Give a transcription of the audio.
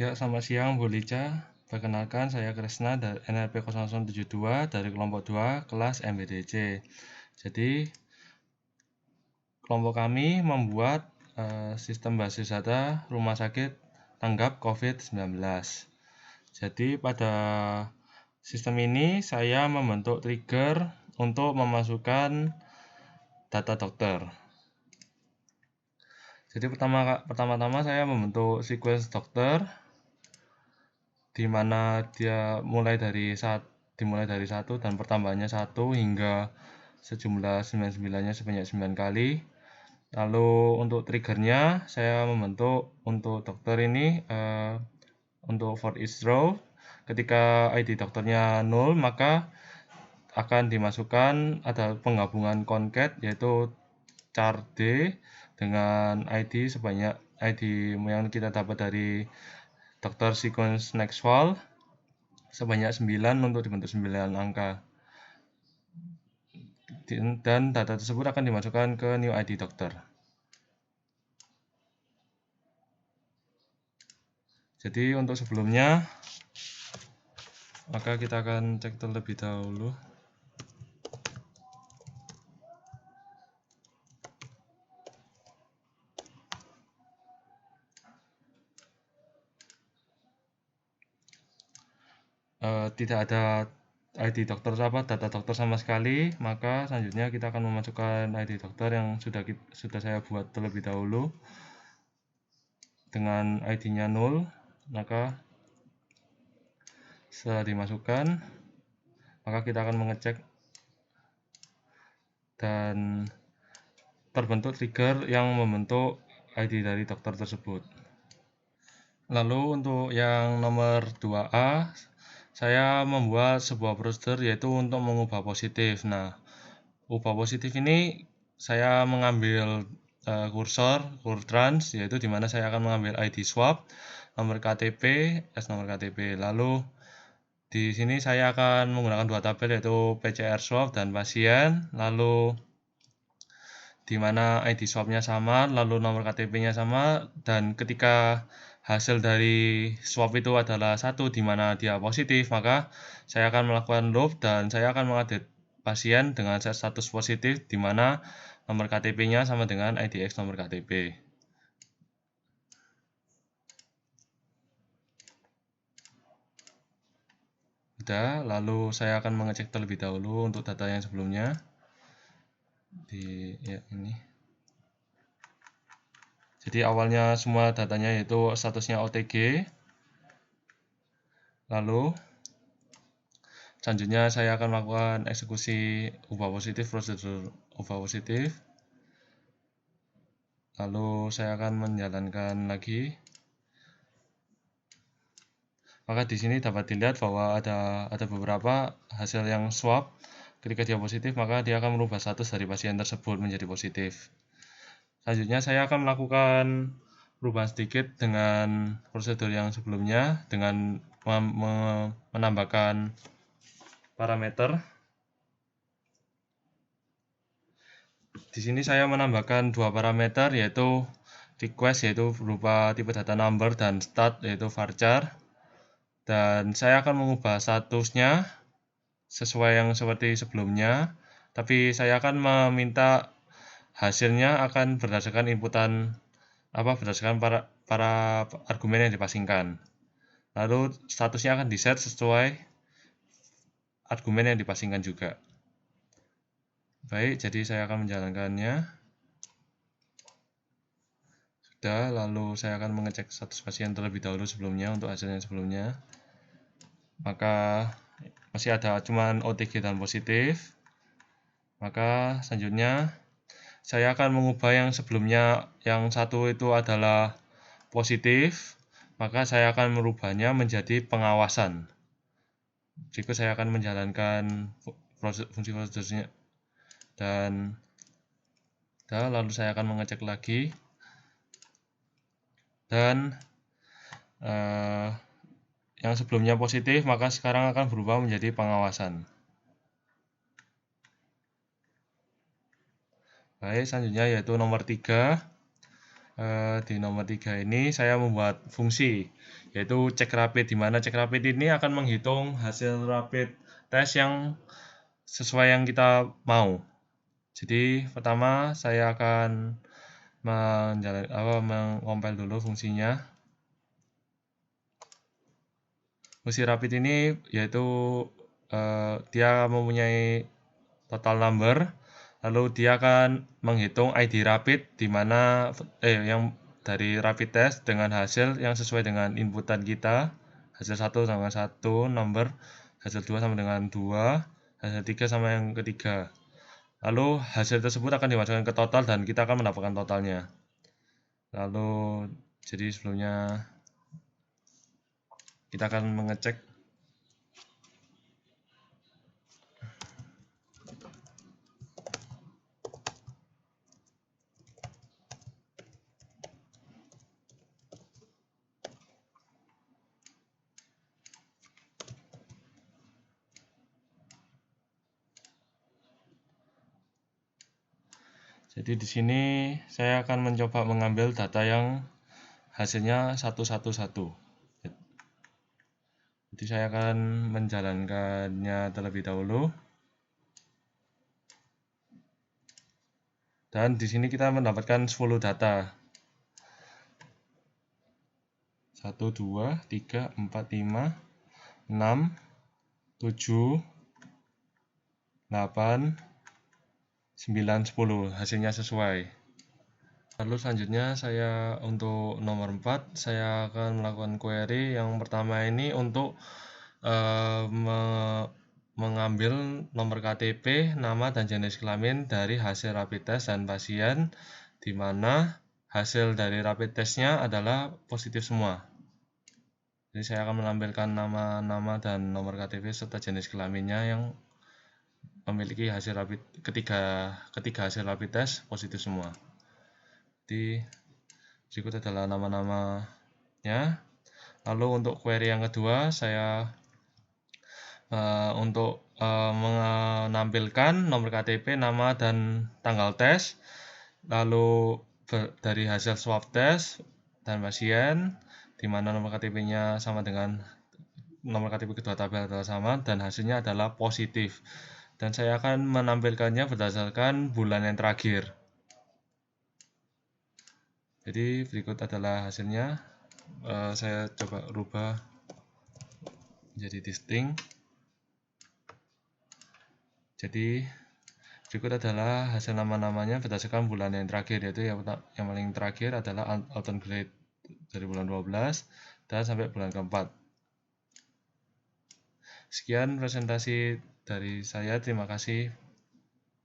Ya, selamat siang Bu Lica. Perkenalkan, saya Kresna dari NLP 0072 dari kelompok 2 kelas MBDC. Jadi, kelompok kami membuat sistem basis data rumah sakit tanggap COVID-19. Jadi, pada sistem ini saya membentuk trigger untuk memasukkan data dokter. Jadi, pertama-tama saya membentuk sequence dokter, di mana dia dimulai dari 1 dan pertambahannya 1 hingga sejumlah 99-nya sebanyak 9 kali. Lalu untuk triggernya saya membentuk untuk dokter ini untuk for each row, ketika ID dokternya 0 maka akan dimasukkan ada penggabungan concat yaitu char D dengan ID sebanyak ID yang kita dapat dari dokter sequence Nextfall sebanyak 9 untuk dibentuk 9 angka. Dan data tersebut akan dimasukkan ke new ID dokter. Jadi untuk sebelumnya, maka kita akan cek terlebih dahulu. Tidak ada ID dokter data dokter sama sekali, maka selanjutnya kita akan memasukkan ID dokter yang sudah saya buat terlebih dahulu dengan ID-nya 0. Maka setelah dimasukkan, maka kita akan mengecek dan terbentuk trigger yang membentuk ID dari dokter tersebut. Lalu untuk yang nomor 2A, saya membuat sebuah prosedur yaitu untuk mengubah positif. Nah, ubah positif ini saya mengambil kursor trans, yaitu di mana saya akan mengambil ID swab, nomor KTP, nomor KTP. Lalu di sini saya akan menggunakan 2 tabel yaitu PCR swab dan pasien. Lalu di mana ID swab-nya sama, lalu nomor KTP-nya sama, dan ketika hasil dari swab itu adalah 1 di mana dia positif, maka saya akan melakukan loop dan saya akan mengupdate pasien dengan status positif di mana nomor KTP-nya sama dengan IDX nomor KTP. Sudah, lalu saya akan mengecek terlebih dahulu untuk data yang sebelumnya. Ini. Jadi awalnya semua datanya yaitu statusnya OTG. Lalu selanjutnya saya akan melakukan eksekusi ubah positif, prosedur ubah positif. Lalu saya akan menjalankan lagi. Maka di sini dapat dilihat bahwa ada beberapa hasil yang swab. Ketika dia positif, maka dia akan merubah status dari pasien tersebut menjadi positif. Selanjutnya saya akan melakukan perubahan sedikit dengan prosedur yang sebelumnya dengan menambahkan parameter. Di sini saya menambahkan 2 parameter yaitu request yaitu berupa tipe data number dan start yaitu varchar. Dan saya akan mengubah statusnya sesuai yang seperti sebelumnya, tapi saya akan meminta hasilnya akan berdasarkan berdasarkan para argumen yang dipasingkan. Lalu statusnya akan diset sesuai argumen yang dipasingkan juga. Baik, jadi saya akan menjalankannya. Sudah, lalu saya akan mengecek status pasien terlebih dahulu sebelumnya untuk hasilnya sebelumnya. Maka masih ada cuman OTG dan positif. Maka selanjutnya saya akan mengubah yang sebelumnya yang 1 itu adalah positif, maka saya akan merubahnya menjadi pengawasan. Berikut saya akan menjalankan fungsi prosedurnya dan lalu saya akan mengecek lagi dan yang sebelumnya positif maka sekarang akan berubah menjadi pengawasan. Baik, selanjutnya yaitu nomor 3. di nomor 3 ini saya membuat fungsi yaitu cek rapid, di mana cek rapid ini akan menghitung hasil rapid test yang sesuai yang kita mau. Jadi pertama saya akan mengompil dulu fungsinya. Fungsi rapid ini yaitu dia mempunyai total number, lalu dia akan menghitung ID rapid di mana yang dari rapid test dengan hasil yang sesuai dengan inputan kita, hasil 1 sama 1 number, hasil 2 sama dengan 2, hasil 3 sama yang ketiga. Lalu hasil tersebut akan dimasukkan ke total dan kita akan mendapatkan totalnya. Lalu jadi sebelumnya kita akan mengecek Jadi di sini saya akan mencoba mengambil data yang hasilnya 111. Jadi saya akan menjalankannya terlebih dahulu. Dan di sini kita mendapatkan 10 data. 1, 2, 3, 4, 5, 6, 7, 8, 9, 10, hasilnya sesuai. Lalu selanjutnya saya untuk nomor 4 saya akan melakukan query. Yang pertama ini untuk mengambil nomor KTP, nama dan jenis kelamin dari hasil rapid test dan pasien, di mana hasil dari rapid testnya adalah positif semua. Jadi saya akan menampilkan nama dan nomor KTP serta jenis kelaminnya yang memiliki hasil ketiga hasil rapid test positif semua. Jadi berikut adalah nama-namanya. Lalu untuk query yang kedua saya untuk menampilkan nomor KTP, nama dan tanggal tes, lalu dari hasil swab test dan pasien, di mana nomor KTP-nya sama dengan nomor KTP kedua tabel adalah sama dan hasilnya adalah positif. Dan saya akan menampilkannya berdasarkan bulan yang terakhir. Jadi berikut adalah hasilnya. Saya coba rubah menjadi distinct. Jadi berikut adalah hasil nama-namanya berdasarkan bulan yang terakhir, yaitu yang paling terakhir adalah autumn grade dari bulan 12 dan sampai bulan keempat. Sekian presentasi dari saya, terima kasih.